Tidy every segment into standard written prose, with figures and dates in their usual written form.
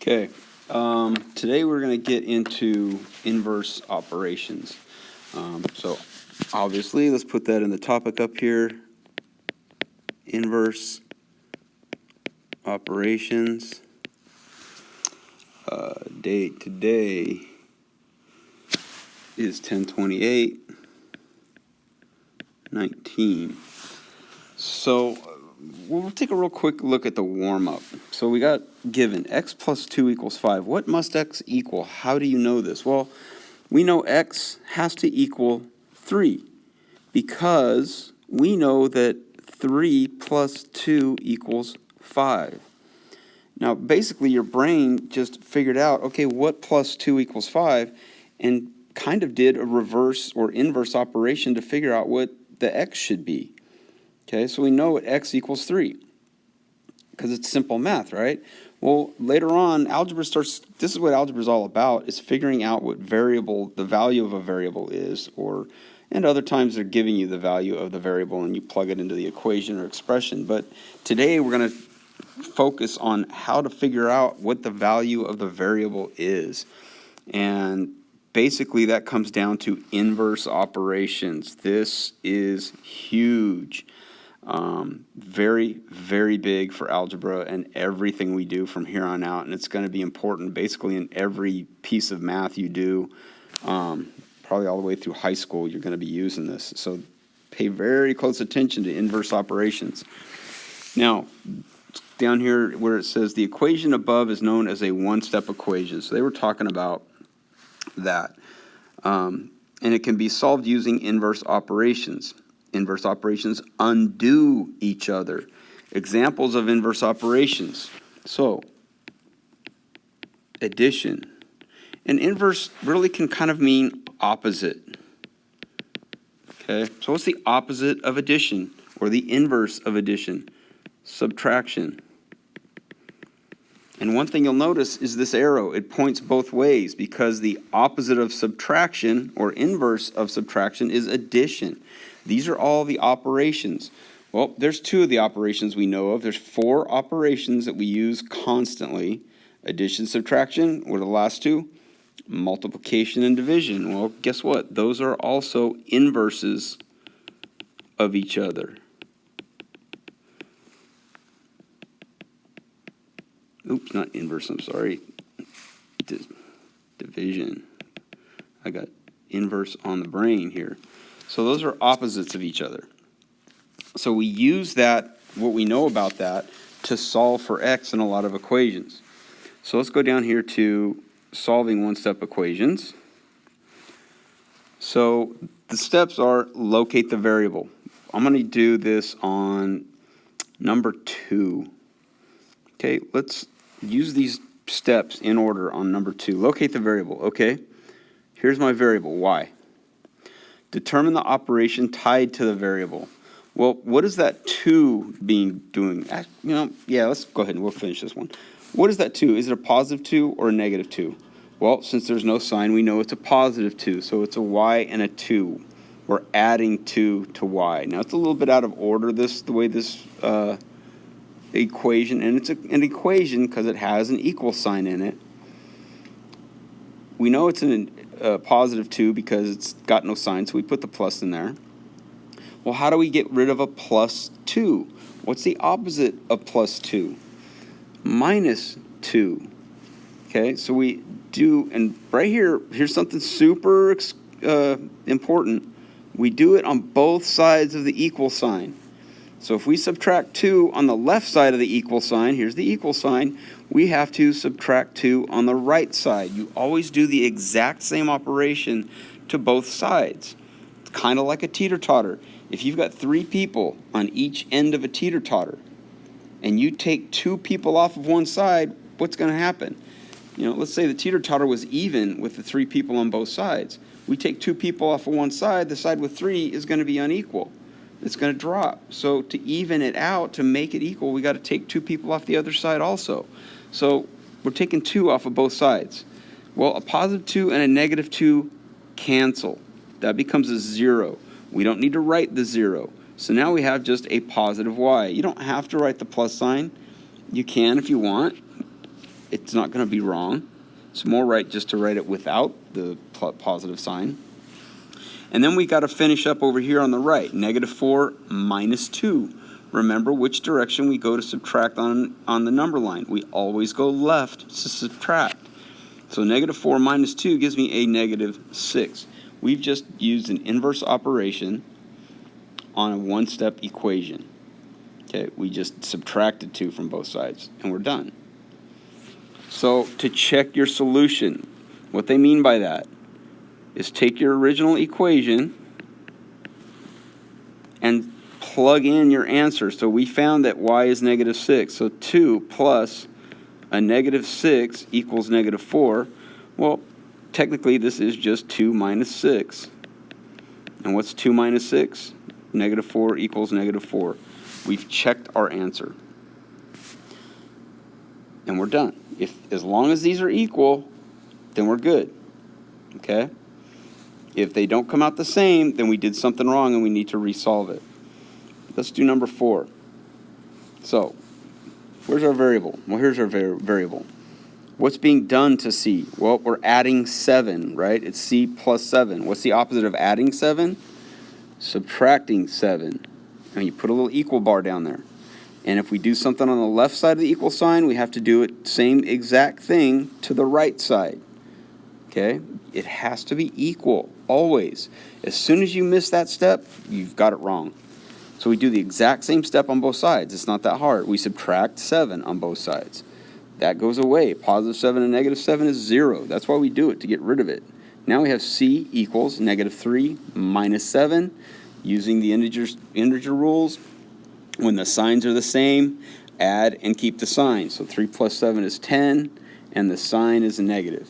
Okay, today we're going to get into inverse operations. So obviously, let's put that in the topic up here. Inverse operations. Date today is 10/28/19. So we'll take a real quick look at the warm-up. So we got given x plus 2 equals 5. What must x equal? How do you know this? Well, we know x has to equal 3 because we know that 3 plus 2 equals 5. Now, basically, your brain just figured out, okay, what plus 2 equals 5, and kind of did a reverse or inverse operation to figure out what the x should be. Okay, so we know what x equals 3 because it's simple math, right? Well, later on, algebra starts, this is what algebra is all about, is figuring out what variable, the value of a variable is, and other times they're giving you the value of the variable and you plug it into the equation or expression. But today we're going to focus on how to figure out what the value of the variable is. And basically that comes down to inverse operations. This is huge. Very, very big for algebra and everything we do from here on out. And it's going to be important basically in every piece of math you do. Probably all the way through high school, you're going to be using this. So pay very close attention to inverse operations. Now, down here where it says the equation above is known as a one-step equation. So they were talking about that. And it can be solved using inverse operations. Inverse operations undo each other. Examples of inverse operations. So, addition. And inverse really can kind of mean opposite. Okay, so what's the opposite of addition or the inverse of addition? Subtraction. And one thing you'll notice is this arrow. It points both ways because the opposite of subtraction or inverse of subtraction is addition. These are all the operations. Well, there's 2 of the operations we know of. There's 4 operations that we use constantly. Addition, subtraction. What are the last 2? Multiplication and division. Well, guess what? Those are also inverses of each other. Oops, not inverse, I'm sorry. Division. I got inverse on the brain here. So those are opposites of each other. So we use that, what we know about that, to solve for x in a lot of equations. So let's go down here to solving one-step equations. So the steps are locate the variable. I'm going to do this on number 2. Okay, let's use these steps in order on number 2. Locate the variable. Okay, here's my variable, y. Determine the operation tied to the variable. Well, what is that 2 doing? Yeah, let's go ahead and we'll finish this one. What is that 2? Is it a positive 2 or a negative 2? Well, since there's no sign, we know it's a positive 2. So it's a y and a 2. We're adding 2 to y. Now, it's a little bit out of order, the way this equation, and it's an equation because it has an equal sign in it. We know it's a positive 2 because it's got no sign, so we put the plus in there. Well, how do we get rid of a plus 2? What's the opposite of plus 2? Minus 2. Okay, so we do, and right here, here's something super important. We do it on both sides of the equal sign. So if we subtract 2 on the left side of the equal sign, here's the equal sign, we have to subtract 2 on the right side. You always do the exact same operation to both sides. It's kind of like a teeter-totter. If you've got 3 people on each end of a teeter-totter, and you take 2 people off of one side, what's going to happen? Let's say the teeter-totter was even with the 3 people on both sides. We take 2 people off of one side, the side with 3 is going to be unequal. It's going to drop. So to even it out, to make it equal, we got to take 2 people off the other side also. So we're taking 2 off of both sides. Well, a positive 2 and a negative 2 cancel. That becomes a 0. We don't need to write the 0. So now we have just a positive y. You don't have to write the plus sign. You can if you want. it's not going to be wrong. It's more right just to write it without the positive sign. And then we got to finish up over here on the right, -4 minus 2. Remember which direction we go to subtract on the number line. We always go left to subtract. So -4 minus 2 gives me a -6. We've just used an inverse operation on a one-step equation. Okay, we just subtracted 2 from both sides, and we're done. So to check your solution, what they mean by that is take your original equation and plug in your answer. So we found that y is -6. So 2 plus a -6 equals -4. Well, technically this is just 2 minus 6. And what's 2 minus 6? -4 equals -4. We've checked our answer. And we're done. As long as these are equal, then we're good. Okay? If they don't come out the same, then we did something wrong and we need to resolve it. Let's do number 4. So, where's our variable? Well, here's our variable. What's being done to C? Well, we're adding 7, right? It's C plus 7. What's the opposite of adding 7? Subtracting 7. And you put a little equal bar down there. And if we do something on the left side of the equal sign, we have to do it same exact thing to the right side. Okay? It has to be equal, always. As soon as you miss that step, you've got it wrong. So we do the exact same step on both sides. It's not that hard. We subtract 7 on both sides. That goes away. +7 and -7 is 0. That's why we do it, to get rid of it. Now we have C equals -3 minus 7. Using the integer rules, when the signs are the same, add and keep the sign. So 3 plus 7 is 10, and the sign is a negative.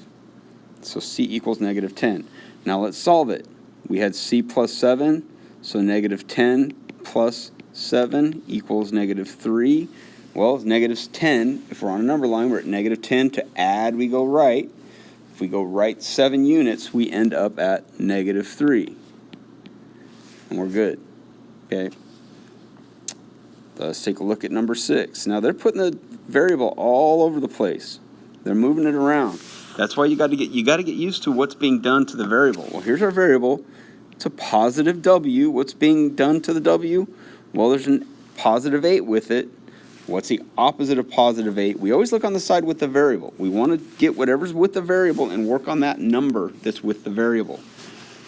So C equals -10. Now let's solve it. We had C plus 7, so -10 plus 7 equals -3. Well, it's -10. If we're on a number line, we're at -10. To add, we go right. If we go right 7 units, we end up at -3. And we're good. Okay. Let's take a look at number 6. Now they're putting the variable all over the place. They're moving it around. That's why you got to get used to what's being done to the variable. Well, here's our variable. It's a positive W. What's being done to the W? Well, there's a +8 with it. What's the opposite of +8? We always look on the side with the variable. We want to get whatever's with the variable and work on that number that's with the variable.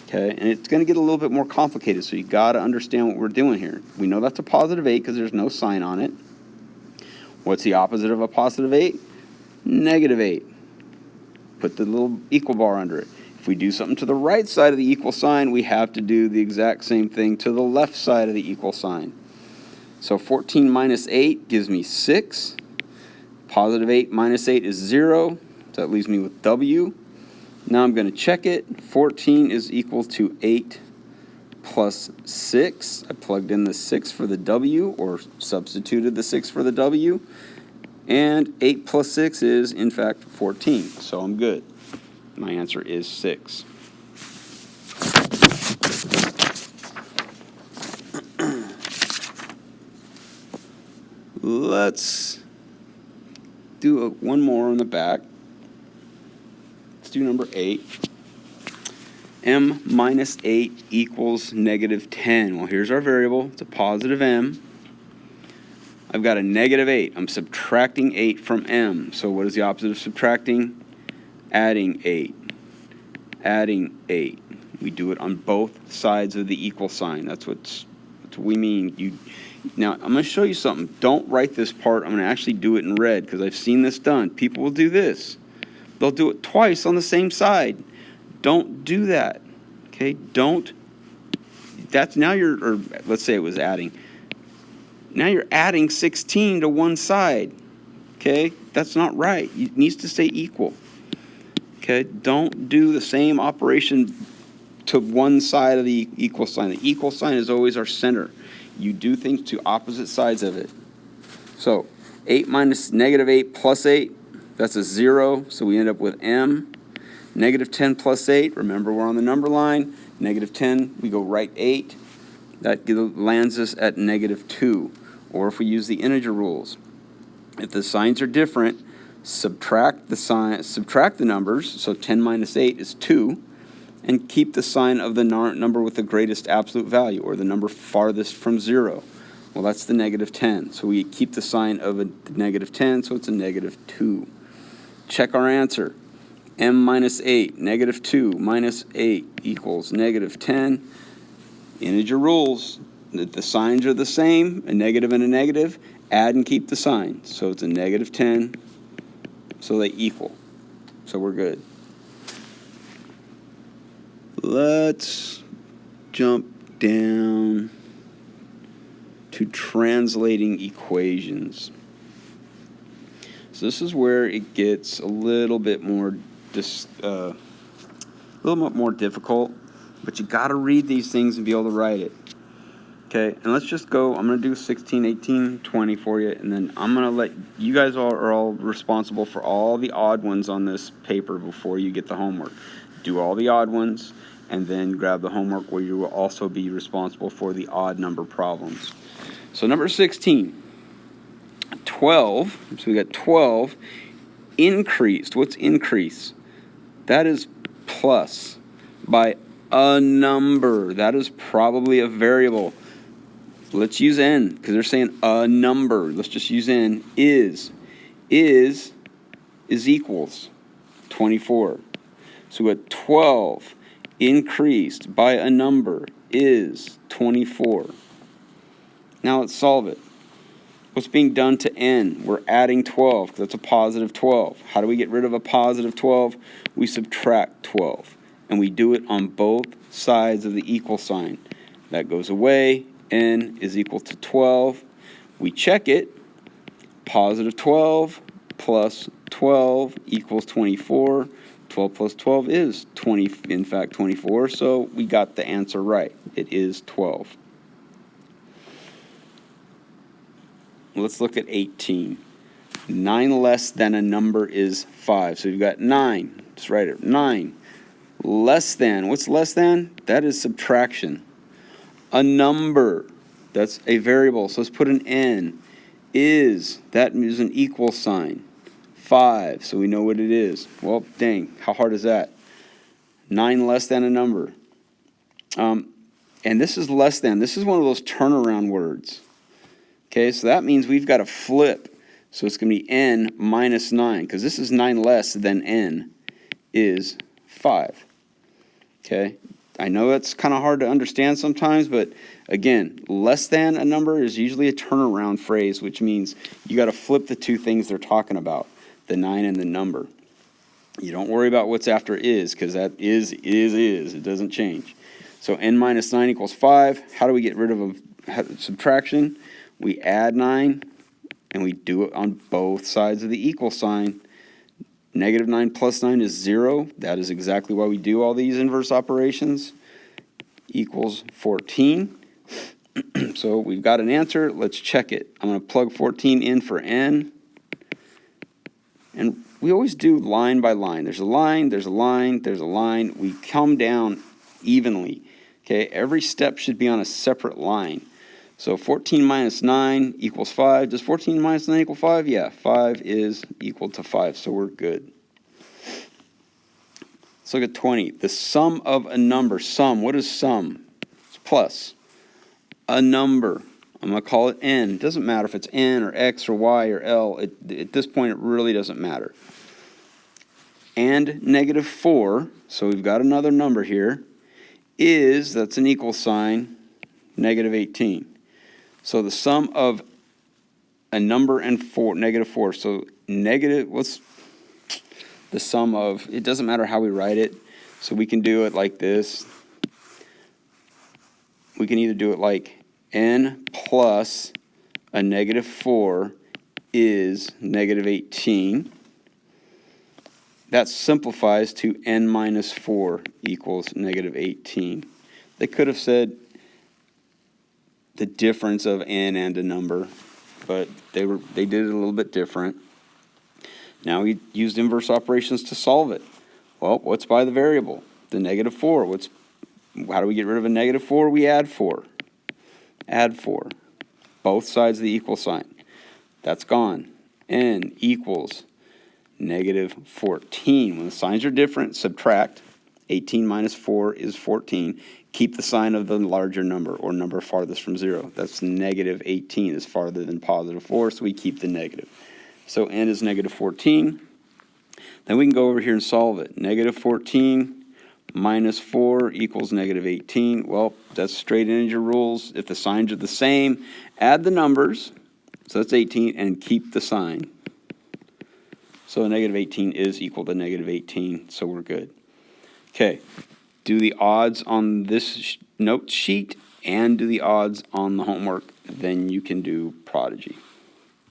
Okay, and it's going to get a little bit more complicated, so you got to understand what we're doing here. We know that's a +8 because there's no sign on it. What's the opposite of a +8? -8. Put the little equal bar under it. If we do something to the right side of the equal sign, we have to do the exact same thing to the left side of the equal sign. So 14 minus 8 gives me 6. +8 minus 8 is 0. So that leaves me with W. Now I'm going to check it. 14 is equal to 8 plus 6. I plugged in the 6 for the W, or substituted the 6 for the W. And 8 plus 6 is, in fact, 14. So I'm good. My answer is 6. Let's do one more on the back. Let's do number 8. M minus 8 equals -10. Well, here's our variable. It's a positive M. I've got a -8. I'm subtracting 8 from M. So what is the opposite of subtracting? Adding 8. Adding 8. We do it on both sides of the equal sign. That's what we mean. Now, I'm going to show you something. Don't write this part. I'm going to actually do it in red because I've seen this done. People will do this. They'll do it twice on the same side. Don't do that. Okay? Don't. That's now or let's say it was adding. Now you're adding 16 to one side. Okay? That's not right. It needs to stay equal. Okay? Don't do the same operation to one side of the equal sign. The equal sign is always our center. You do things to opposite sides of it. So 8 minus -8 plus 8, that's a 0. So we end up with M. -10 plus 8, remember we're on the number line. -10, we go right 8. That lands us at -2. Or if we use the integer rules, if the signs are different, subtract the numbers, so 10 minus 8 is 2, and keep the sign of the number with the greatest absolute value, or the number farthest from 0. Well, that's the negative 10. So we keep the sign of a negative 10, so it's a negative 2. Check our answer. M minus 8, negative 2 minus 8 equals negative 10. Integer rules. The signs are the same, a negative and a negative. Add and keep the sign. So it's a negative 10, so they equal. So we're good. Let's jump down to translating equations. So this is where it gets a little bit more difficult, but you got to read these things and be able to write it. Okay, and let's just go. I'm going to do 16, 18, 20 for you, and then I'm going to let you guys are all responsible for all the odd ones on this paper before you get the homework. Do all the odd ones, and then grab the homework where you will also be responsible for the odd number problems. So number 16, 12, so we got 12 increased. What's increase? That is plus by a number. That is probably a variable. Let's use n, because they're saying a number. Let's just use n. Is equals 24. So we got 12 increased by a number is 24. Now let's solve it. What's being done to n? We're adding 12 because that's a positive 12. How do we get rid of a positive 12? We subtract 12. And we do it on both sides of the equal sign. That goes away. N is equal to 12. We check it. Positive 12 plus 12 equals 24. 12 plus 12 is 20, in fact 24. So we got the answer right. It is 12. Let's look at 18. 9 less than a number is 5. So you've got 9. Just write it. 9 less than. What's less than? That is subtraction. A number. That's a variable. So let's put an n. Is. That is an equal sign. 5. So we know what it is. Well, dang. How hard is that? 9 less than a number. And this is less than. This is one of those turnaround words. Okay, so that means we've got to flip. So it's going to be n minus 9, because this is 9 less than n is 5. Okay, I know that's kind of hard to understand sometimes, but again, less than a number is usually a turnaround phrase, which means you got to flip the two things they're talking about, the 9 and the number. You don't worry about what's after is, because that is. It doesn't change. So n minus 9 equals 5. How do we get rid of a subtraction? We add 9, and we do it on both sides of the equal sign. Negative 9 plus 9 is 0. That is exactly why we do all these inverse operations. Equals 14. So we've got an answer. Let's check it. I'm going to plug 14 in for n. And we always do line by line. There's a line, there's a line, there's a line. We come down evenly. Okay, every step should be on a separate line. So 14 minus 9 equals 5. Does 14 minus 9 equal 5? Yeah, 5 is equal to 5, so we're good. Let's look at 20. The sum of a number. Sum, what is sum? It's plus. A number. I'm going to call it n. It doesn't matter if it's n or x or y or l. At this point, it really doesn't matter. And negative 4, so we've got another number here, is, that's an equal sign, negative 18. So the sum of a number and negative 4. So negative, what's the sum of, it doesn't matter how we write it. So we can do it like this. We can either do it like n plus a negative 4 is negative 18. That simplifies to n minus 4 equals negative 18. They could have said the difference of n and a number, but they did it a little bit different. Now we used inverse operations to solve it. Well, what's by the variable? The negative 4. How do we get rid of a negative 4? We add 4. Add 4. Both sides of the equal sign. That's gone. N equals negative 14. When the signs are different, subtract. 18 minus 4 is 14. Keep the sign of the larger number or number farthest from 0. That's negative 18 is farther than positive 4, so we keep the negative. So n is negative 14. Then we can go over here and solve it. Negative 14 minus 4 equals negative 18. Well, that's straight integer rules. If the signs are the same, add the numbers, so that's 18, and keep the sign. So negative 18 is equal to negative 18, so we're good. Okay, do the odds on this note sheet and do the odds on the homework, then you can do Prodigy.